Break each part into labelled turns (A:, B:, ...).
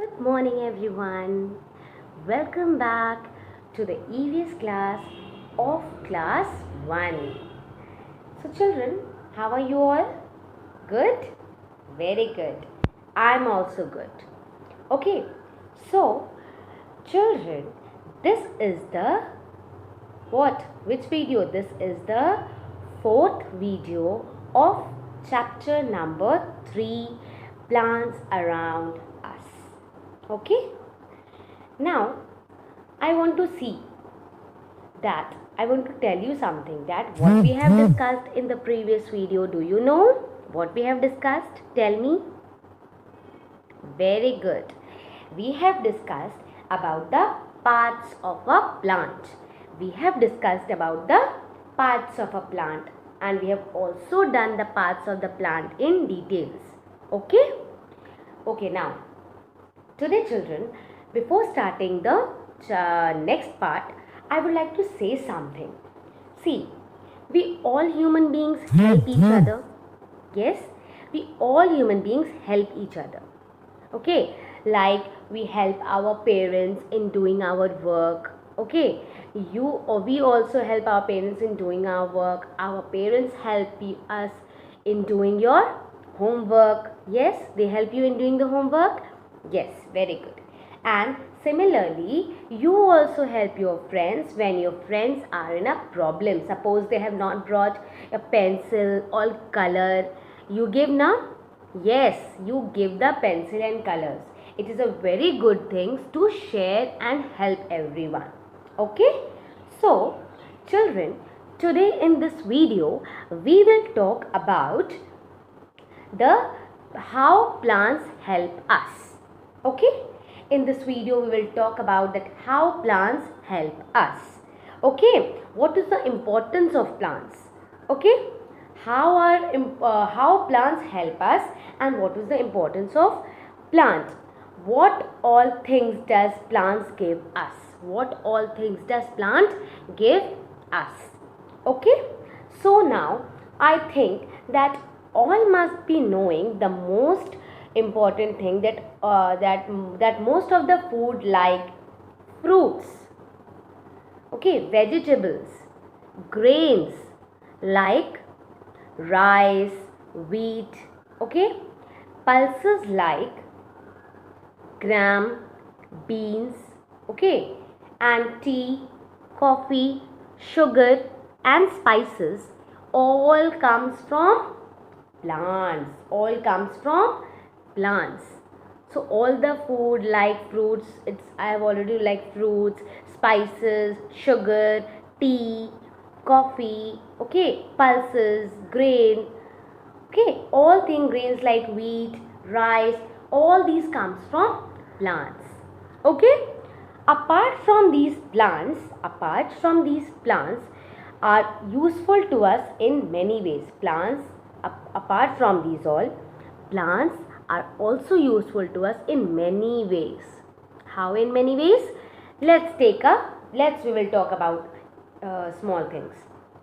A: Good morning, everyone. Welcome back to the EVS class of class 1. So, children, how are you all? Good? Very good. I'm also good. Okay, so, children, this is the what? Which video? This is the fourth video of chapter number 3, Plants Around Us. Okay? Now, I want to tell you something that what we have discussed in the previous video. Do you know what we have discussed? Tell me. Very good. We have discussed about the parts of a plant. We have discussed about the parts of a plant and we have also done the parts of the plant in details. Okay? Okay, now, today children, before starting the next part, I would like to say something. See, we all human beings help each other. Yes, we all human beings help each other. Okay, like we help our parents in doing our work. Okay, we also help our parents in doing our work. Our parents help us in doing your homework. Yes, they help you in doing the homework. Yes, very good. And similarly, you also help your friends when your friends are in a problem. Suppose they have not brought a pencil or color. You give now? Yes, you give the pencil and colors. It is a very good thing to share and help everyone. Okay? So, children, today in this video, we will talk about the how plants help us. Okay? In this video, we will talk about that how plants help us. Okay? What is the importance of plants? Okay? How plants help us and what is the importance of plants? What all things does plants give us? What all things does plant give us? Okay? So now I think that all must be knowing the most important thing that most of the food like fruits, okay, vegetables, grains like rice, wheat, okay, pulses like gram, beans, okay, and tea, coffee, sugar and spices all comes from plants. All comes from plants. So all the food like fruits, I have already like fruits, spices, sugar, tea, coffee, okay, pulses, grain, okay, all things grains like wheat, rice, all these comes from plants. Okay, apart from these plants are useful to us in many ways. Apart from these all, plants are also useful to us in many ways. How in many ways? We will talk about small things.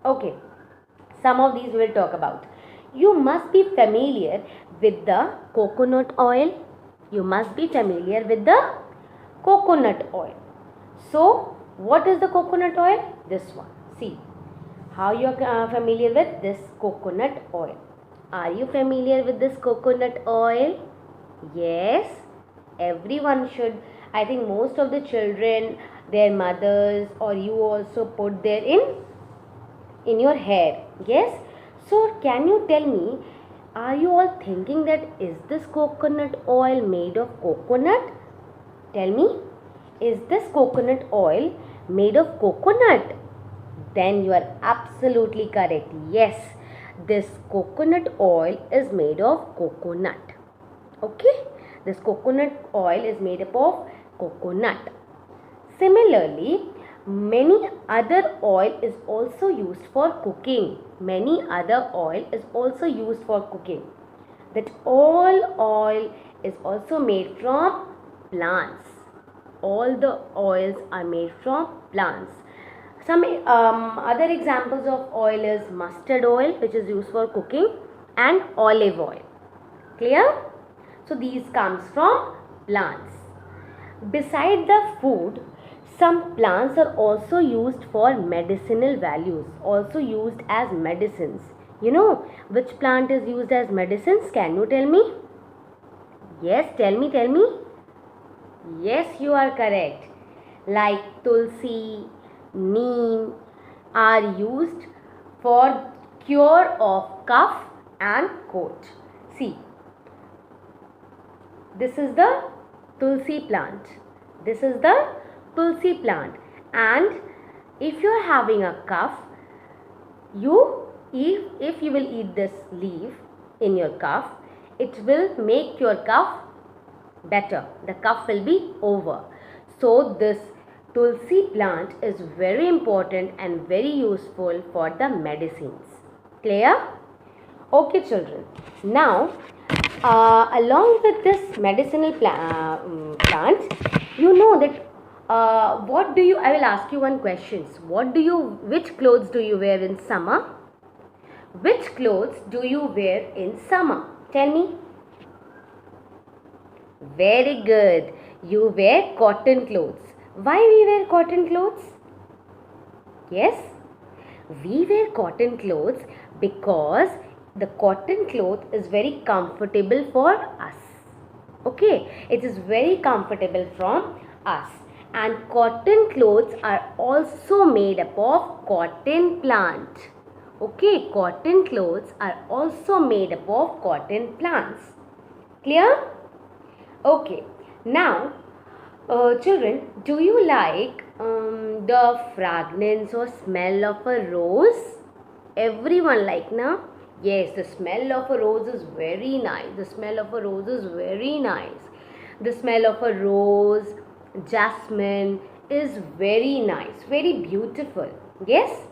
A: Okay, some of these we will talk about. You must be familiar with the coconut oil. You must be familiar with the coconut oil. So, what is the coconut oil? This one. See, how you are familiar with this coconut oil. Are you familiar with this coconut oil? Yes, everyone should. I think most of the children, their mothers or you also put there in your hair. Yes. So can you tell me, are you all thinking that is this coconut oil made of coconut? Tell me, is this coconut oil made of coconut? Then you are absolutely correct. Yes, this coconut oil is made of coconut. Okay, this coconut oil is made up of coconut. Similarly, many other oil is also used for cooking. Many other oil is also used for cooking. That all oil is also made from plants. All the oils are made from plants. Some other examples of oil is mustard oil, which is used for cooking, and olive oil. Clear? So these comes from plants. beside the food, some plants are also used for medicinal values, also used as medicines. You know which plant is used as medicines? Can you tell me? Yes, tell me, tell me. Yes, you are correct. Like tulsi, neem are used for cure of cough and cold. See, this is the tulsi plant. This is the tulsi plant, and if you are having a cough, if you will eat this leaf in your cough, it will make your cough better. The cough will be over. So this tulsi plant is very important and very useful for the medicines. Clear? Okay, children. Now, along with this medicinal plants, you know that what do you? I will ask you one question. Which clothes do you wear in summer? Which clothes do you wear in summer? Tell me. Very good. You wear cotton clothes. Why we wear cotton clothes? Yes, we wear cotton clothes because the cotton cloth is very comfortable for us. Okay, it is very comfortable from us. And cotton clothes are also made up of cotton plant. Okay, cotton clothes are also made up of cotton plants. Clear? Okay, now children, do you like the fragrance or smell of a rose? Everyone like, na? Yes, the smell of a rose is very nice. The smell of a rose is very nice. The smell of a rose, jasmine is very nice, very beautiful. Yes?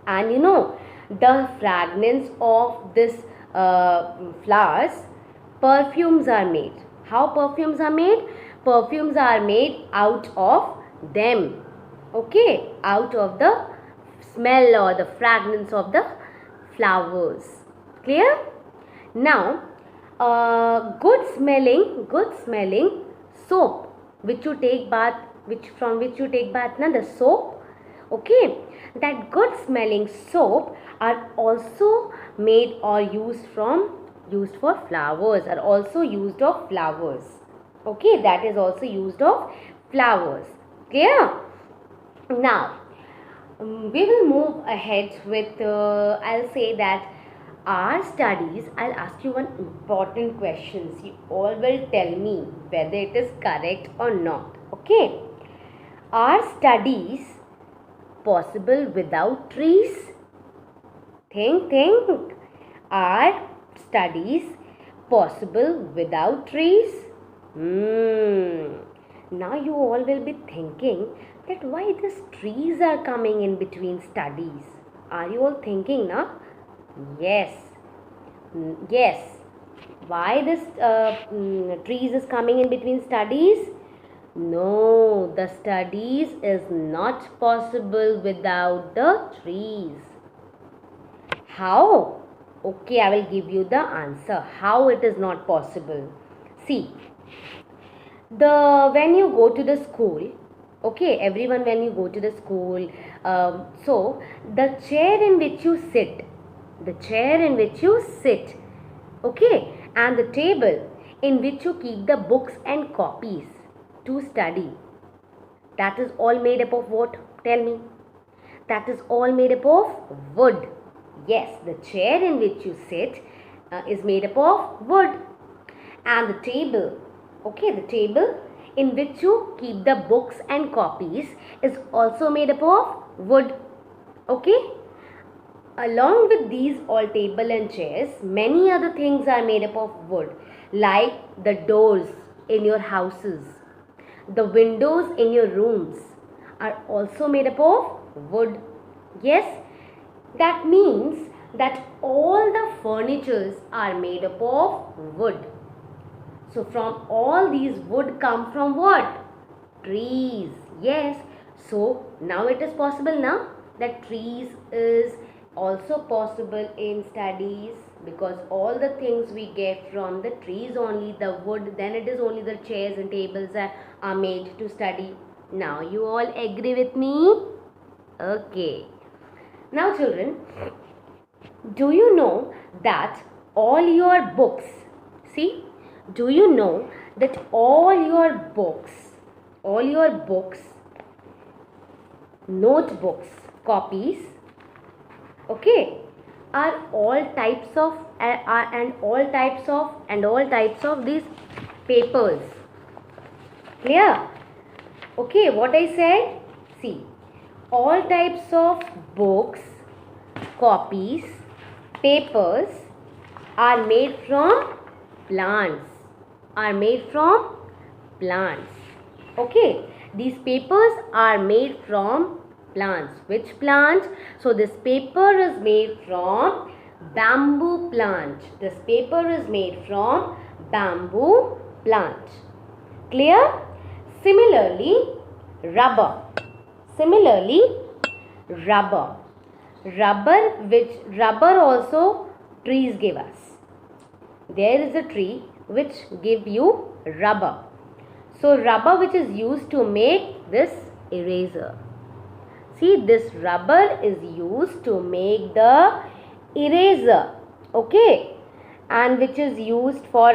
A: And you know, the fragrance of this flowers, perfumes are made. How perfumes are made? Perfumes are made out of them. Okay, out of the smell or the fragrance of the flowers. Clear? Now, good smelling soap which you take bath, from which you take bath, na, the soap. Okay, that good smelling soap are also made or used for flowers, are also used of flowers. Okay, that is also used of flowers. Clear? Now, we will move ahead with, I'll say that our studies, I'll ask you one important question. You all will tell me whether it is correct or not. Okay? Are studies possible without trees? Think. Are studies possible without trees? Now you all will be thinking that why these trees are coming in between studies. Are you all thinking now? Yes. Why this trees is coming in between studies? No, the studies is not possible without the trees. How? Okay, I will give you the answer. How it is not possible. See, when you go to the school, okay, everyone, when you go to the school, so the chair in which you sit, okay, and the table in which you keep the books and copies to study, that is all made up of what? Tell me. That is all made up of wood. Yes, the chair in which you sit is made up of wood. And the table, okay, the table in which you keep the books and copies is also made up of wood. Okay? Along with these all table and chairs, many other things are made up of wood, like the doors in your houses, the windows in your rooms are also made up of wood. Yes, that means that all the furnitures are made up of wood. So from all these wood come from what? Trees. Yes. So now it is possible now that trees is also possible in studies. because all the things we get from the trees only, the wood, then it is only the chairs and tables that are made to study. Now you all agree with me? Okay. Now children, do you know that all your books, see, do you know that all your books, notebooks, copies, okay, are all types of and all types of these papers. Clear? Okay, what I said? See, all types of books, copies, papers are made from plants. Okay, these papers are made from plants. Which plant? So this paper is made from bamboo plant. This paper is made from bamboo plant. Clear? Similarly, rubber. Rubber also trees give us. There is a tree which give you rubber. So rubber which is used to make this eraser. See, this rubber is used to make the eraser. Okay, and which is used for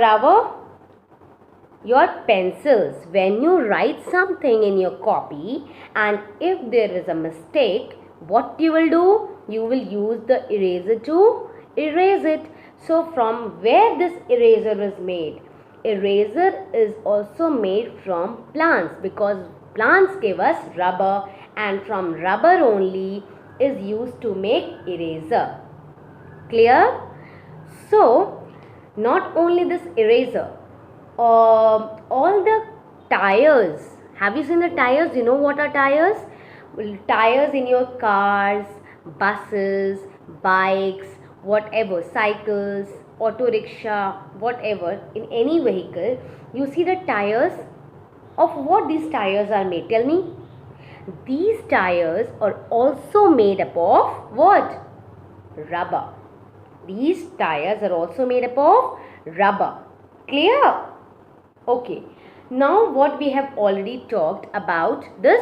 A: your pencils. When you write something in your copy and if there is a mistake, what you will do? You will use the eraser to erase it. So from where this eraser is made? Eraser is also made from plants, because plants give us rubber, and from rubber only is used to make eraser. Clear? So not only this eraser, all the tires. Have you seen the tires? You know what are tires? Tires in your cars, buses, bikes, whatever, cycles, auto rickshaw, whatever, in any vehicle, you see the tires. Of what these tires are made? Tell me. These tires are also made up of what? Rubber. These tires are also made up of rubber. Clear? Okay. Now what we have already talked about this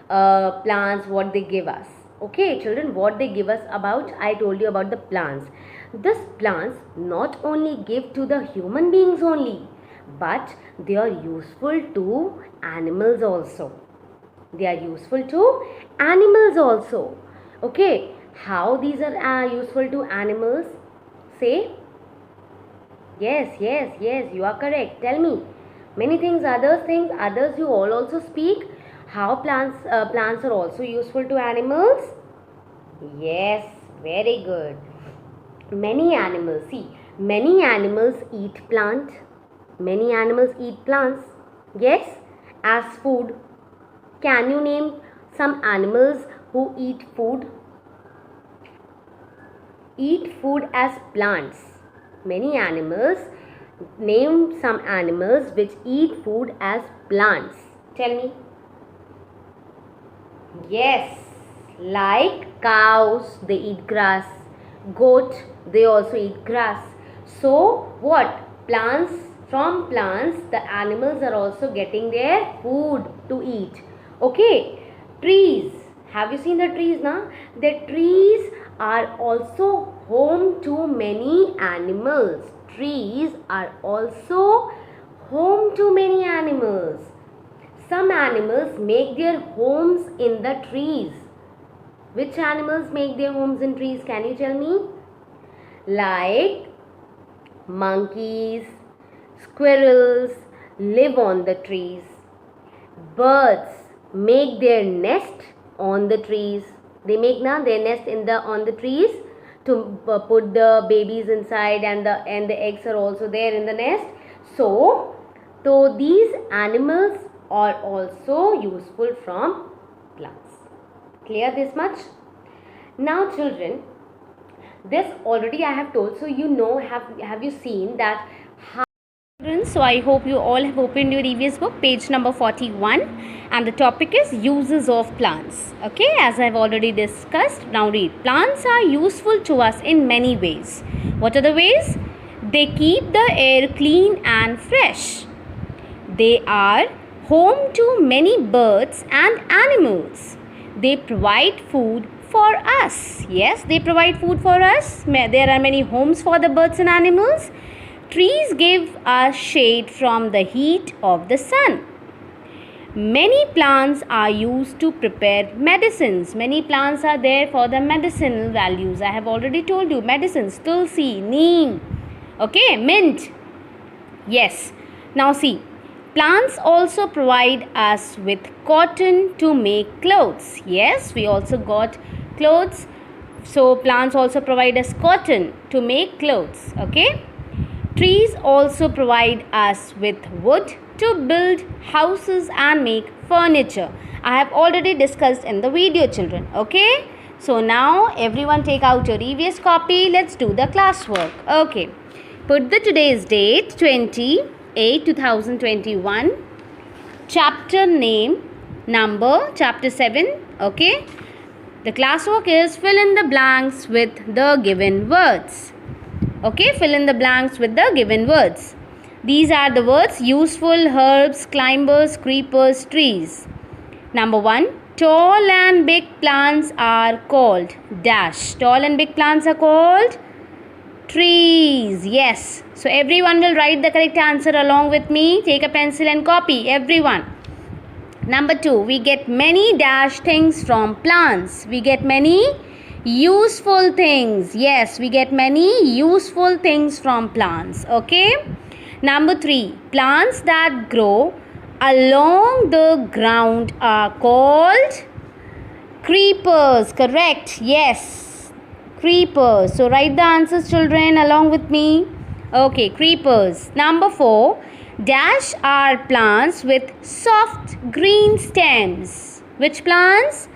A: plants, what they give us. Okay children, what they give us about, I told you about the plants. These plants not only give to the human beings only, but they are useful to animals also. Okay, how these are useful to animals? Say. Yes, you are correct. Tell me. Many things, others you all also speak. How plants are also useful to animals? Yes, very good. Many animals eat plants. Yes, as food. Can you name some animals who eat food? Eat food as plants. Many animals. Name some animals which eat food as plants. Tell me. Yes, like cows, they eat grass. Goat, they also eat grass. So what? From plants, the animals are also getting their food to eat. Okay. Trees. Have you seen the trees now? The trees are also home to many animals. Trees are also home to many animals. Some animals make their homes in the trees. Which animals make their homes in trees? Can you tell me? Like monkeys, squirrels live on the trees. Birds make their nest on the trees. They make their nest on the trees to put the babies inside, and the eggs are also there in the nest. So these animals are also useful from plants. Clear this much? Now children, this already I have told, so you know, have you seen that how
B: So I hope you all have opened your EVS book, page number 41, and the topic is uses of plants. Okay, as I've already discussed, now read. Plants are useful to us in many ways. What are the ways? They keep the air clean and fresh. They are home to many birds and animals. They provide food for us. Yes, they provide food for us. There are many homes for the birds and animals. Trees give us shade from the heat of the sun. Many plants are used to prepare medicines. Many plants are there for the medicinal values. I have already told you medicines. Tulsi, neem, okay, mint. Yes. Now see, plants also provide us with cotton to make clothes. Yes, we also got clothes. So plants also provide us cotton to make clothes. Okay. Trees also provide us with wood to build houses and make furniture. I have already discussed in the video, children. Okay. So now everyone take out your EVS copy. Let's do the classwork. Okay. Put the today's date 28 2021. Chapter name, number, chapter 7. Okay. The classwork is fill in the blanks with the given words. Okay, fill in the blanks with the given words. These are the words: useful, herbs, climbers, creepers, trees. Number 1. Tall and big plants are called dash. Tall and big plants are called trees. Yes. So everyone will write the correct answer along with me. Take a pencil and copy. Everyone. Number 2. We get many dash things from plants. We get many useful things. Yes, we get many useful things from plants. Okay. Number 3. Plants that grow along the ground are called creepers. Correct. Yes, creepers. So write the answers, children, along with me. Okay, creepers. Number 4. Dash are plants with soft green stems. Which plants?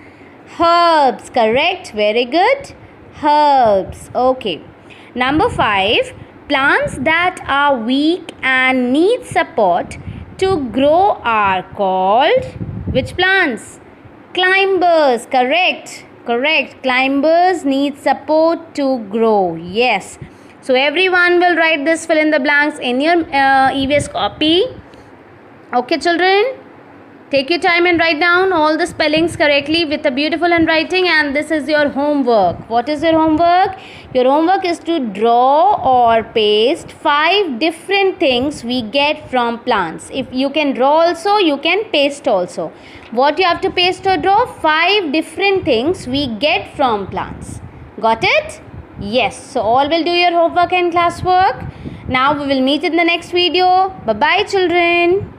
B: Herbs. Correct. Very good. Herbs. Okay. Number 5. Plants that are weak and need support to grow are called which plants? Climbers. Correct. Correct. Climbers need support to grow. Yes. So everyone will write this fill in the blanks in your EVS copy. Okay, children. Take your time and write down all the spellings correctly with a beautiful handwriting, and this is your homework. What is your homework? Your homework is to draw or paste 5 different things we get from plants. If you can draw also, you can paste also. What you have to paste or draw? 5 different things we get from plants. Got it? Yes. So all will do your homework and classwork. Now we will meet in the next video. Bye-bye, children.